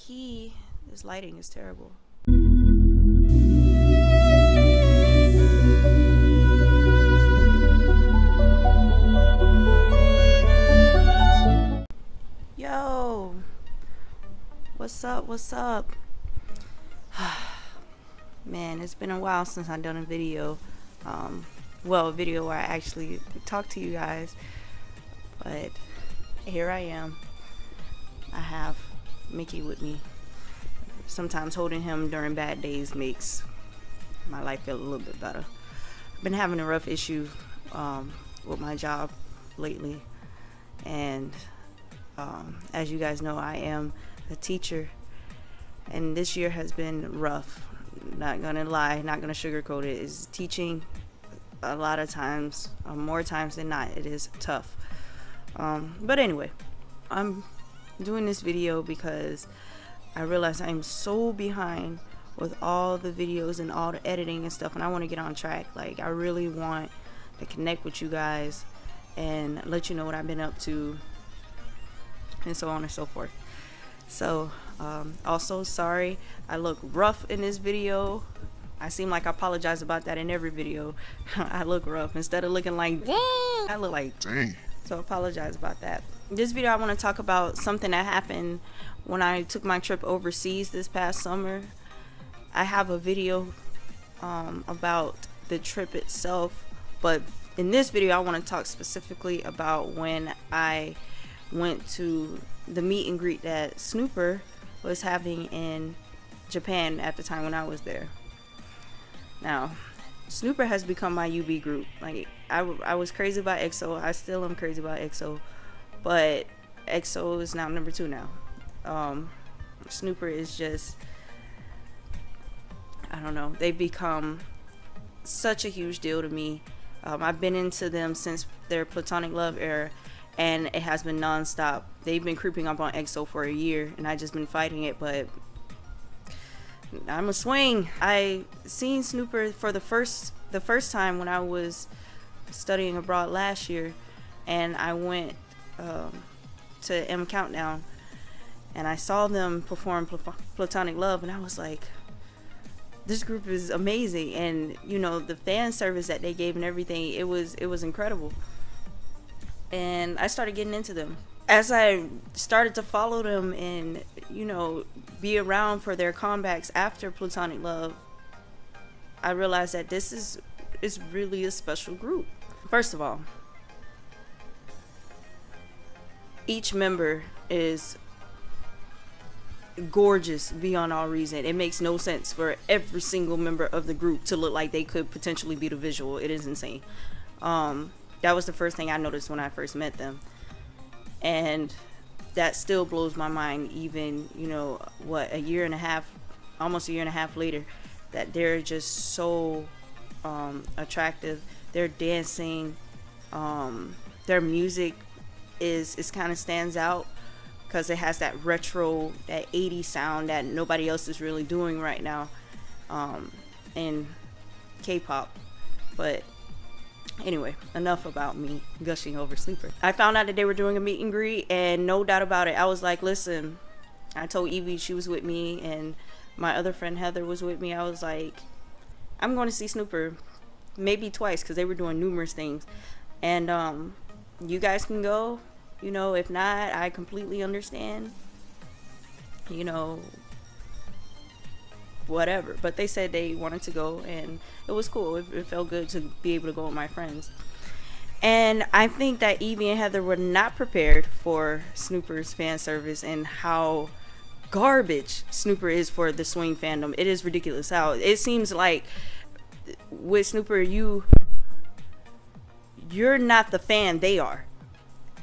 key. This lighting is terrible. Yo, what's up? What's up? Man, it's been a while since I've done a video. A video where I actually talk to you guys. But here I am. I have Mickey with me. Sometimes holding him during bad days makes my life feel a little bit better. I've been having a rough issue with my job lately. And as you guys know, I am a teacher. And this year has been rough. Not gonna lie, not gonna sugarcoat it. Is teaching a lot of times, more times than not, it is tough. But anyway, I'm doing this video because I realize I'm so behind with all the videos and all the editing and stuff, and I want to get on track. Like, I really want to connect with you guys and let you know what I've been up to and so on and so forth. So also sorry I look rough in this video. I seem like I apologize about that in every video. I look rough instead of looking like I look like dang. So apologize about that. This video I want to talk about something that happened when I took my trip overseas this past summer. I have a video about the trip itself, but in this video I want to talk specifically about when I went to the meet and greet that Snuper was having in Japan at the time when I was there. Now, Snuper has become my UB group. Like, I was crazy about EXO. I still am crazy about EXO, but EXO is now number 2 now. Snuper is just, I don't know, they've become such a huge deal to me. I've been into them since their Platonic Love era, and it has been non-stop. They've been creeping up on EXO for a year, and I've just been fighting it, but I'm a swing. I seen Snuper for the first time when I was studying abroad last year, and I went to M Countdown, and I saw them perform Platonic Love, and I was like, this group is amazing. And you know, the fan service that they gave and everything, it was incredible. And I started getting into them. As I started to follow them and, you know, be around for their comebacks after Platonic Love, I realized that this is really a special group. First of all, each member is gorgeous beyond all reason. It makes no sense for every single member of the group to look like they could potentially be the visual. It is insane. That was the first thing I noticed when I first met them. And that still blows my mind, even, you know, what, almost a year and a half later, that they're just so attractive. Their dancing, their music is kind of stands out because it has that retro, that 80s sound that nobody else is really doing right now in K-pop. But anyway, enough about me gushing over Snuper. I found out that they were doing a meet and greet, and no doubt about it, I was like, listen, I told Evie, she was with me, and my other friend Heather was with me. I was like, I'm going to see Snuper maybe twice because they were doing numerous things. And you guys can go, you know, if not, I completely understand, you know, whatever. But they said they wanted to go, and it was cool. It felt good to be able to go with my friends. And I think that Evie and Heather were not prepared for Snuper's fan service and how garbage Snuper is for the swing fandom. It is ridiculous how it seems like with Snuper you're not the fan they are.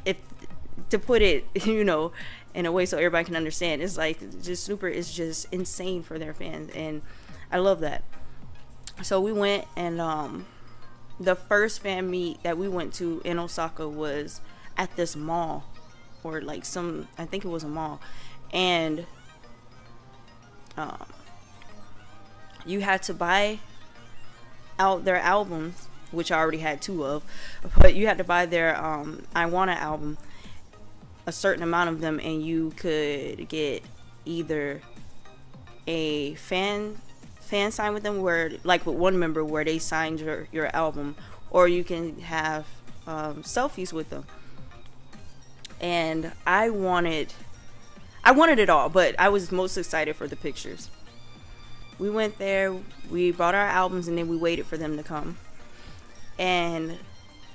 If to put it, you know, in a way so everybody can understand, it's like just Snuper is just insane for their fans, and I love that. So we went, and the first fan meet that we went to in Osaka was at this mall, or like I think it was a mall, and you had to buy out their albums, which I already had 2 of, but you had to buy their I Wanna album, a certain amount of them, and you could get either a fan sign with them, where like with one member where they signed your album, or you can have selfies with them. And I wanted it all, but I was most excited for the pictures. We went there, we bought our albums, and then we waited for them to come. And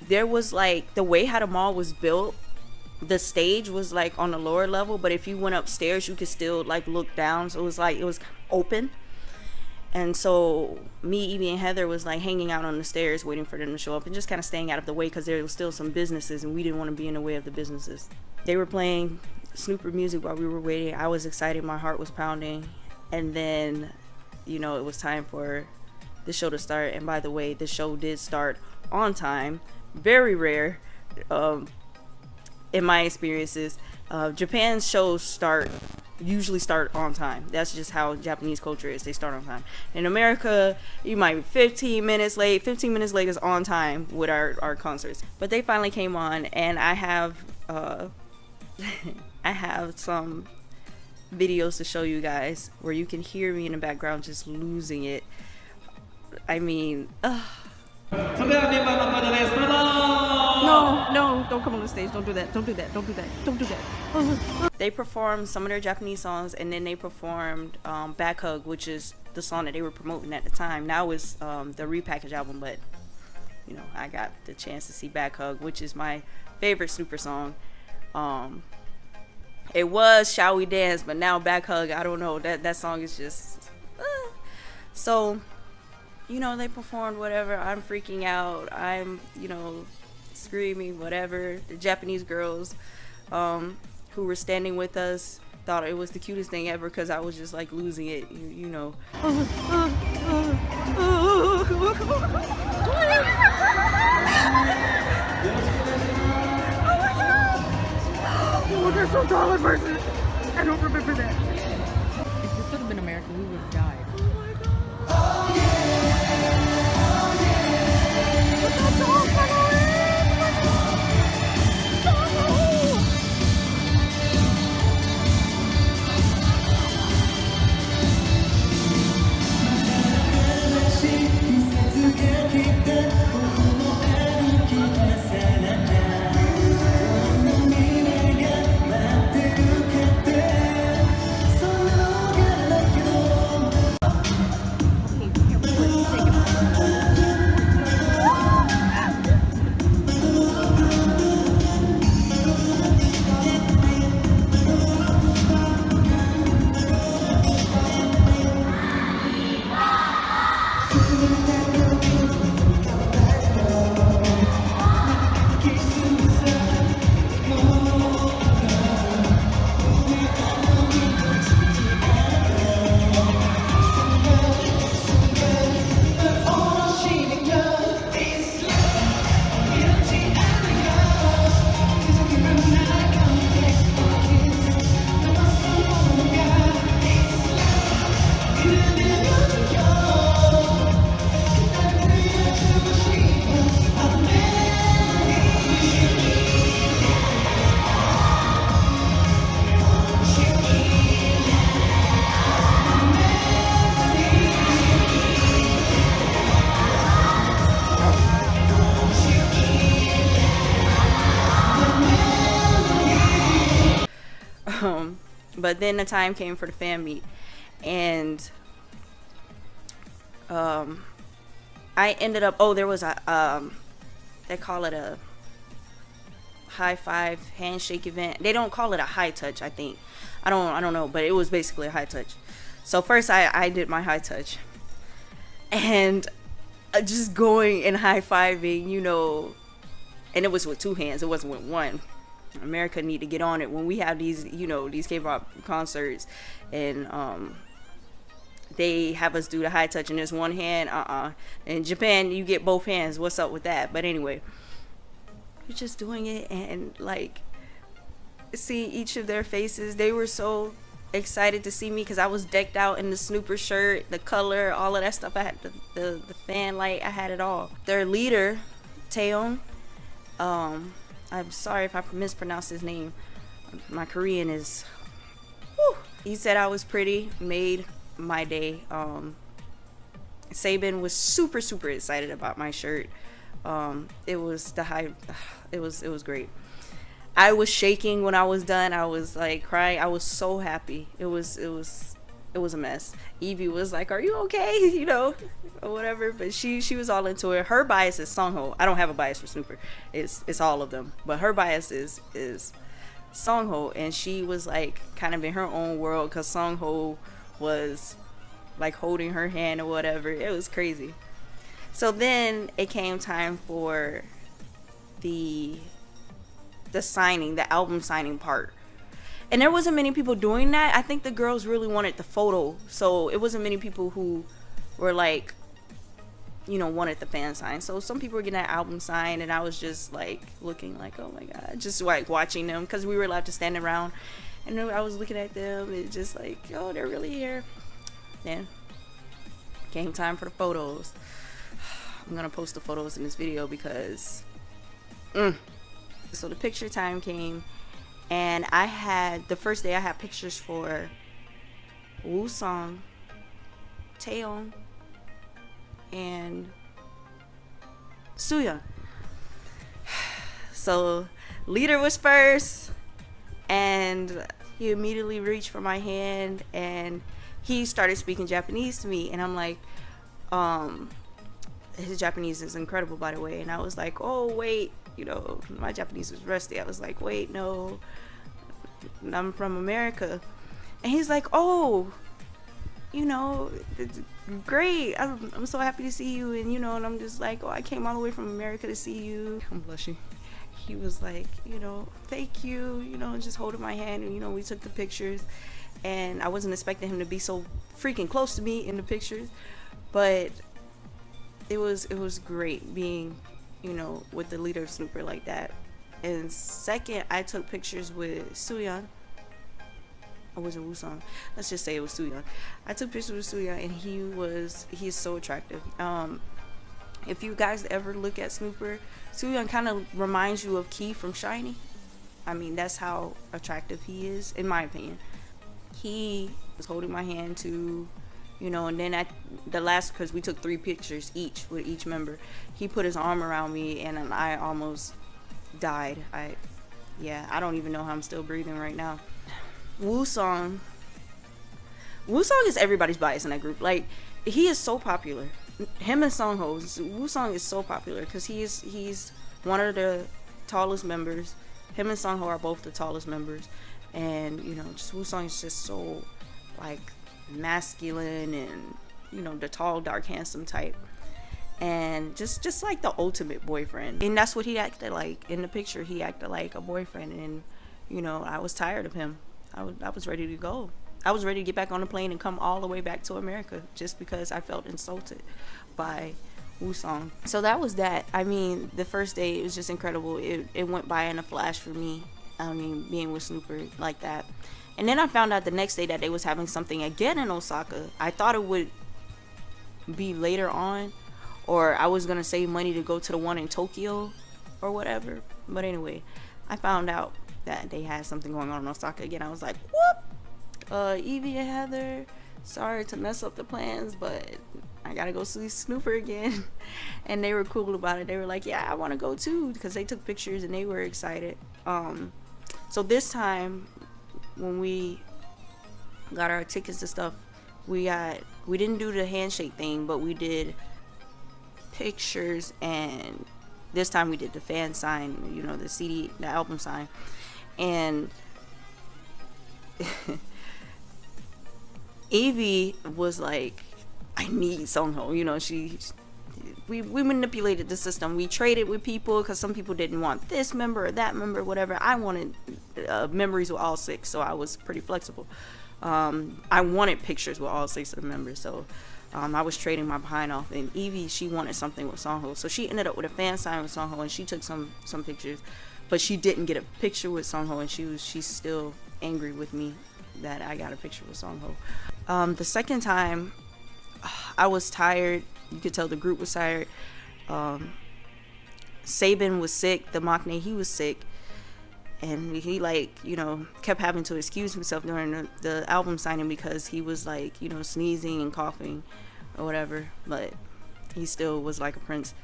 there was like, the way how the mall was built, the stage was like on the lower level, but if you went upstairs you could still like look down, so it was like, it was open. And so me, Evie, and Heather was like hanging out on the stairs waiting for them to show up, and just kind of staying out of the way because there was still some businesses and we didn't want to be in the way of the businesses. They were playing Snuper music while we were waiting. I was excited, my heart was pounding. And then, you know, it was time for the show to start. And by the way, the show did start on time. Very rare in my experiences. Japan's shows usually start on time. That's just how Japanese culture is. They start on time. In America, you might be 15 minutes late. 15 minutes late is on time with our concerts. But they finally came on, and I have I have some videos to show you guys where you can hear me in the background just losing it. I mean, no, don't come on the stage. Don't do that. Don't do that. Don't do that. Don't do that. They performed some of their Japanese songs, and then they performed Back Hug, which is the song that they were promoting at the time. Now it's the repackaged album, but you know, I got the chance to see Back Hug, which is my favorite Snuper song. It was Shall We Dance, but now Back Hug, I don't know, that song is just so, you know, they performed whatever. I'm freaking out, I'm, you know, screaming, whatever. The Japanese girls who were standing with us thought it was the cutest thing ever because I was just like losing it, you know. Oh, they're so tall in person. I don't remember that. If this would have been America, we would have died. Oh yeah! Oh yeah! Look how tall Pano but then the time came for the fan meet, and I ended up, there was a they call it a high five handshake event. They don't call it a high touch, I think. I don't know, but it was basically a high touch. So first I did my high touch, and just going and high fiving, you know, and it was with two hands, it wasn't with one. America need to get on it when we have these, you know, these K-pop concerts, and they have us do the high touch and there's one hand. In Japan you get both hands. What's up with that? But anyway, we're just doing it, and like seeing each of their faces, they were so excited to see me because I was decked out in the Snuper shirt, the color, all of that stuff. I had the fan light, I had it all. Their leader, Taeyeon, I'm sorry if I mispronounced his name. My Korean is, He said I was pretty, made my day. Sabin was super excited about my shirt. It was the high. It was great. I was shaking when I was done. I was like crying. I was so happy. It was a mess. Evie was like, "Are you okay?" You know, or whatever. But she was all into it. Her bias is Songho. I don't have a bias for Snuper. It's all of them. But her bias is Songho, and she was like kind of in her own world because Songho was like holding her hand or whatever. It was crazy. So then it came time for the signing, the album signing part. And there wasn't many people doing that. I think the girls really wanted the photo. So it wasn't many people who were like, wanted the fan sign. So some people were getting that album signed, and I was just like looking like, oh my God, just like watching them because we were allowed to stand around. And then I was looking at them and just like, oh, they're really here. Then came time for the photos. I'm going to post the photos in this video because so the picture time came, and I had the first day I had pictures for Woosong, Taeyeon, and Suyeon. So leader was first, and he immediately reached for my hand, and he started speaking Japanese to me, and I'm like, his Japanese is incredible, by the way. And I was like, oh wait, my Japanese was rusty. I was like, wait, no, I'm from America. And he's like, oh, it's great. I'm so happy to see you. And and I'm just like, oh, I came all the way from America to see you. I'm blushing. He was like, thank you, and just holding my hand, and we took the pictures. And I wasn't expecting him to be so freaking close to me in the pictures, but it was great being, with the leader of Snuper like that. And second, I took pictures with Suyeon. Or was it Woosong? Let's just say it was Suyeon. I took pictures with Suyeon, and he's so attractive. If you guys ever look at Snuper, Suyeon kind of reminds you of Key from SHINee. I mean, that's how attractive he is, in my opinion. He was holding my hand too, and then at the last, because we took 3 pictures each with each member, he put his arm around me, and I almost died. I don't even know how I'm still breathing right now. Woosong is everybody's bias in that group. Like, he is so popular. Him and Songho, Woosong is so popular because he's one of the tallest members. Him and Songho are both the tallest members, and just Woosong is just so like masculine and the tall, dark, handsome type, and just like the ultimate boyfriend. And that's what he acted like in the picture. He acted like a boyfriend, and I was tired of him. I was ready to go. I was ready to get back on the plane and come all the way back to America just because I felt insulted by Woosong. So that was that. I mean, the first day, it was just incredible. It went by in a flash for me. I mean, being with Snuper like that. And then I found out the next day that they was having something again in Osaka. I thought it would be later on, or I was gonna save money to go to the one in Tokyo or whatever. But anyway, I found out that they had something going on in Osaka again. I was like, whoop! Evie and Heather, sorry to mess up the plans, but I gotta go see Snuper again. And they were cool about it. They were like, yeah, I want to go too, because they took pictures and they were excited. So this time when we got our tickets and stuff, we didn't do the handshake thing, but we did pictures, and this time we did the fan sign, the CD, the album sign. And Evie was like, I need Songho. We manipulated the system. We traded with people because some people didn't want this member or that member, whatever. I wanted memories with all 6, so I was pretty flexible. I wanted pictures with all 6 of the members, so I was trading my behind off. And Evie, she wanted something with Songho, so she ended up with a fan sign with Songho, and she took some pictures, but she didn't get a picture with Songho, and she's still angry with me that I got a picture with Songho. The second time, I was tired. You could tell the group was tired. Sabin was sick. The Maknae, he was sick. and he like, you know, kept having to excuse himself during the album signing because he was like, you know, sneezing and coughing or whatever, but he still was like a prince.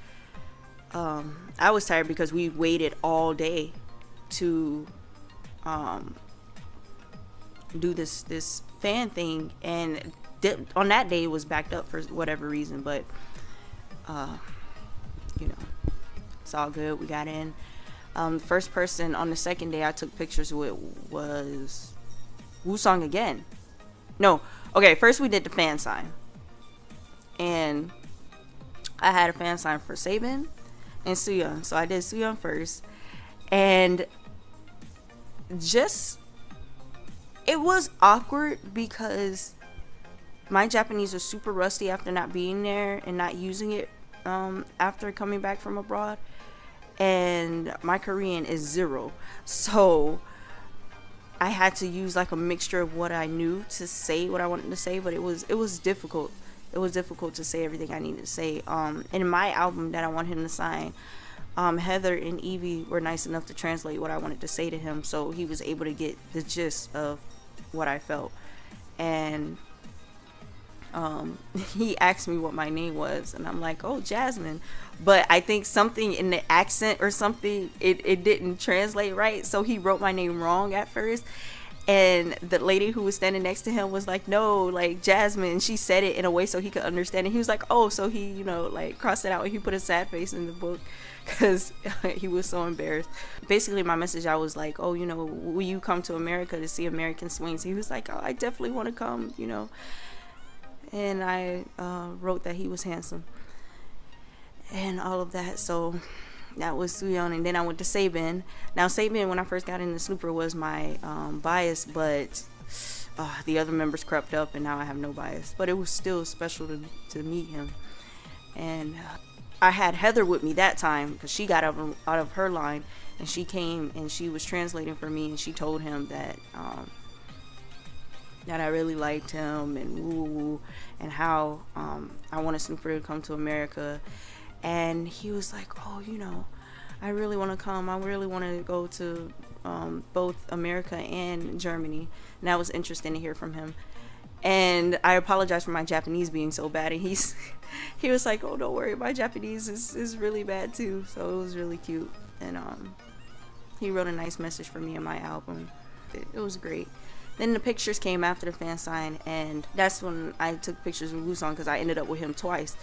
I was tired because we waited all day to do this fan thing, and on that day it was backed up for whatever reason, but you know, it's all good. We got in. The first person on the second day I took pictures with was Woo-sung again. No, okay, first we did the fan sign, and I had a fan sign for Sabin and Suyeon, so I did Suyeon first, and just, it was awkward because my Japanese was super rusty after not being there and not using it after coming back from abroad, and my Korean is 0, so I had to use like a mixture of what I knew to say what I wanted to say, but it was difficult. It was difficult to say everything I needed to say. In my album that I want him to sign, Heather and Evie were nice enough to translate what I wanted to say to him, so he was able to get the gist of what I felt. And he asked me what my name was, and I'm like, oh, Jasmine, but I think something in the accent or something, it didn't translate right, so he wrote my name wrong at first, and the lady who was standing next to him was like, no, like Jasmine, and she said it in a way so he could understand it. He was like, oh, so he, you know, like crossed it out, and he put a sad face in the book because he was so embarrassed. Basically my message, I was like, oh, you know, will you come to America to see American swings? He was like, oh, I definitely want to come, you know. And I wrote that he was handsome and all of that. So that was Suyeon, and then I went to Sabin. Now Sabin, when I first got into Snuper, was my bias, but the other members crept up, and now I have no bias. But it was still special to meet him. And I had Heather with me that time because she got out of her line, and she came and she was translating for me, and she told him that that I really liked him and woo, and how I wanted Snuper to come to America. And he was like, oh, you know, I really want to come. I really want to go to both America and Germany. And that was interesting to hear from him. And I apologize for my Japanese being so bad. And he was like, oh, don't worry, my Japanese is really bad too. So it was really cute. And he wrote a nice message for me in my album. It was great. Then the pictures came after the fan sign, and that's when I took pictures with Woo-sung because I ended up with him twice.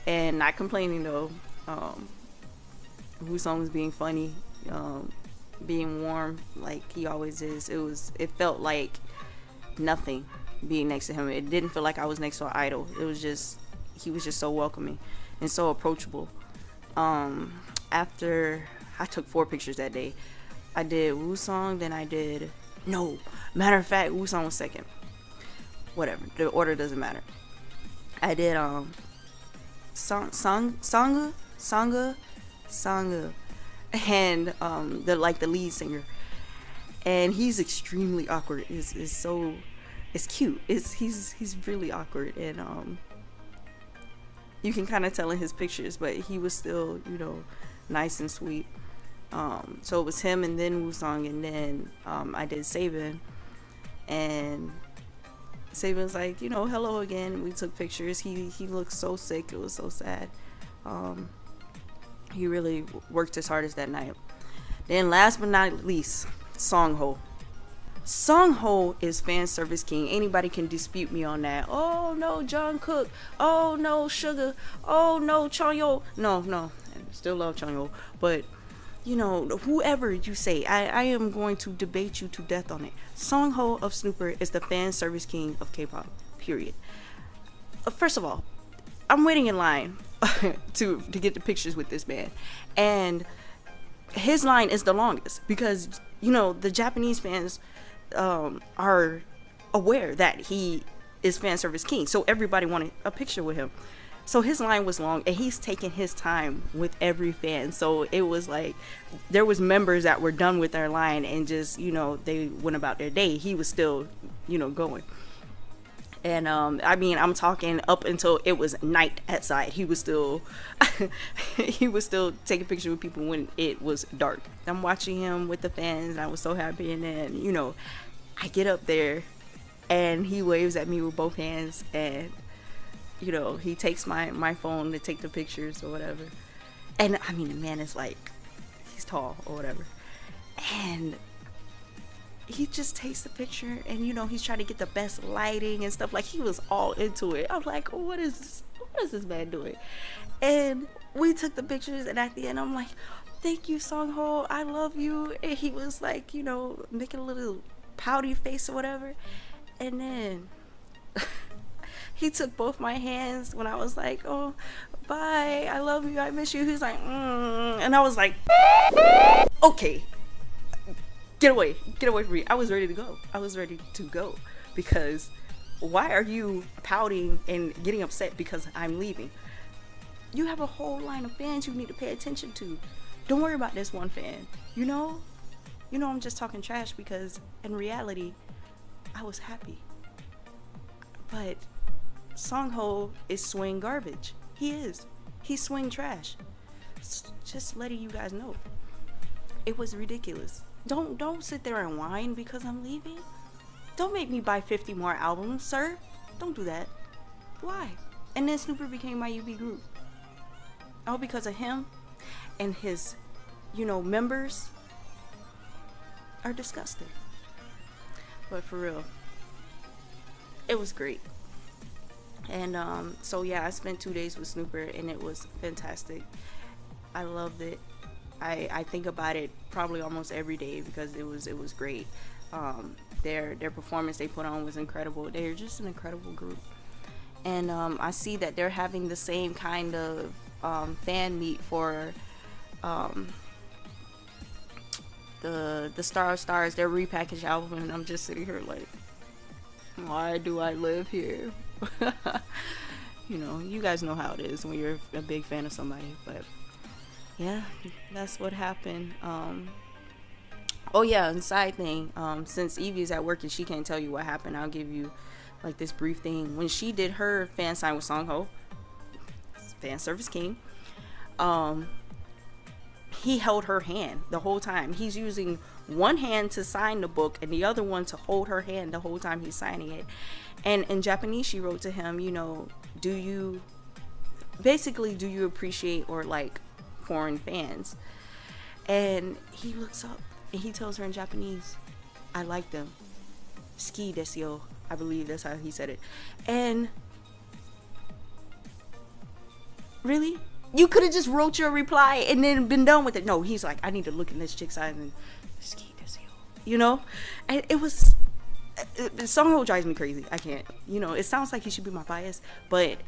And not complaining though. Woo-sung was being funny, being warm like he always is. It felt like nothing being next to him. It didn't feel like I was next to an idol. It was just, he was just so welcoming and so approachable. After I took 4 pictures that day, I did Woo-sung, then I did, no, matter of fact, Woo-sung was second. Whatever, the order doesn't matter. I did Sanga, and the lead singer, and he's extremely awkward. It's cute. He's really awkward, and you can kind of tell in his pictures, but he was still, you know, nice and sweet. So it was him, and then Woo-sung, and then I did Sabin, and Sabin was like, you know, hello again, and we took pictures. He looked so sick. It was so sad. He really worked his hardest that night. Then last but not least, Songho. Songho is fan service king. Anybody can dispute me on that. Oh no, Jungkook. Oh no, Sugar. Oh no, Chanyeol. No, I still love Chanyeol, but you know, whoever you say, I am going to debate you to death on it. Songho of Snuper is the fan service king of K-pop, period. First of all, I'm waiting in line to get the pictures with this man, and his line is the longest because, you know, the Japanese fans are aware that he is fan service king, so everybody wanted a picture with him. So his line was long, and he's taking his time with every fan. So it was like there was members that were done with their line and just, you know, they went about their day. He was still, you know, going. And I mean, I'm talking up until it was night outside. He was still he was still taking pictures with people when it was dark. I'm watching him with the fans, and I was so happy. And then, you know, I get up there and he waves at me with both hands, and you know, he takes my phone to take the pictures or whatever. And I mean, the man is like, he's tall or whatever, and he just takes the picture, and you know, he's trying to get the best lighting and stuff. Like, he was all into it. I'm like, what is this man doing? And we took the pictures, and at the end I'm like, thank you, Song Ho, I love you. And he was like, you know, making a little pouty face or whatever. And then he took both my hands when I was like, oh, bye, I love you, I miss you. He's like, and I was like, okay, get away from me. I was ready to go because why are you pouting and getting upset because I'm leaving? You have a whole line of fans you need to pay attention to. Don't worry about this one fan. You know I'm just talking trash because in reality I was happy. But Song Ho is swing garbage. He is. He's swing trash. Just letting you guys know. It was ridiculous. Don't sit there and whine because I'm leaving. Don't make me buy 50 more albums, sir. Don't do that. Why? And then Snuper became my UB group. All because of him and his, you know, members are disgusting. But for real, it was great. And so yeah, I spent 2 days with Snuper, and it was fantastic. I loved it. I think about it probably almost every day because it was great. Their performance they put on was incredible. They're just an incredible group. And I see that they're having the same kind of fan meet for the Star of Stars, their repackaged album, and I'm just sitting here like, why do I live here? You know, you guys know how it is when you're a big fan of somebody. But yeah, that's what happened. Oh yeah, and side thing, since Evie's at work and she can't tell you what happened, I'll give you like this brief thing. When she did her fan sign with Song Ho, fan service king, he held her hand the whole time. He's using one hand to sign the book and the other one to hold her hand the whole time he's signing it. And in Japanese, she wrote to him, you know, do you appreciate or like foreign fans? And he looks up and he tells her in Japanese, I like them. Ski desu yo. I believe that's how he said it. And really? You could have just wrote your reply and then been done with it. No, he's like, I need to look in this chick's eyes and ski desu yo. You know? And it was... Song Ho drives me crazy. I can't. You know, it sounds like he should be my bias, but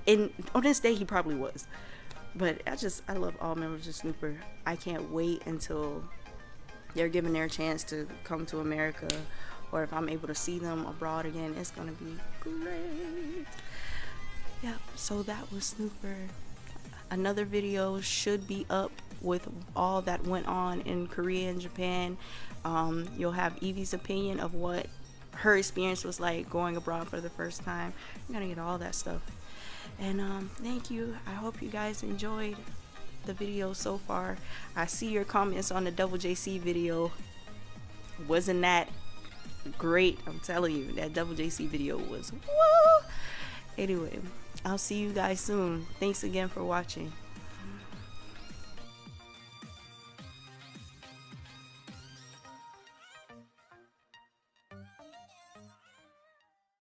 on this day he probably was. But I love all members of Snuper. I can't wait until they're given their chance to come to America, or if I'm able to see them abroad again. It's gonna be great. Yeah, so that was Snuper. Another video should be up with all that went on in Korea and Japan. You'll have Evie's opinion of what her experience was like going abroad for the first time. I'm gonna get all that stuff. And thank you. I hope you guys enjoyed the video so far. I see your comments on the Double JC video. Wasn't that great? I'm telling you, that Double JC video was woo. Anyway, I'll see you guys soon. Thanks again for watching.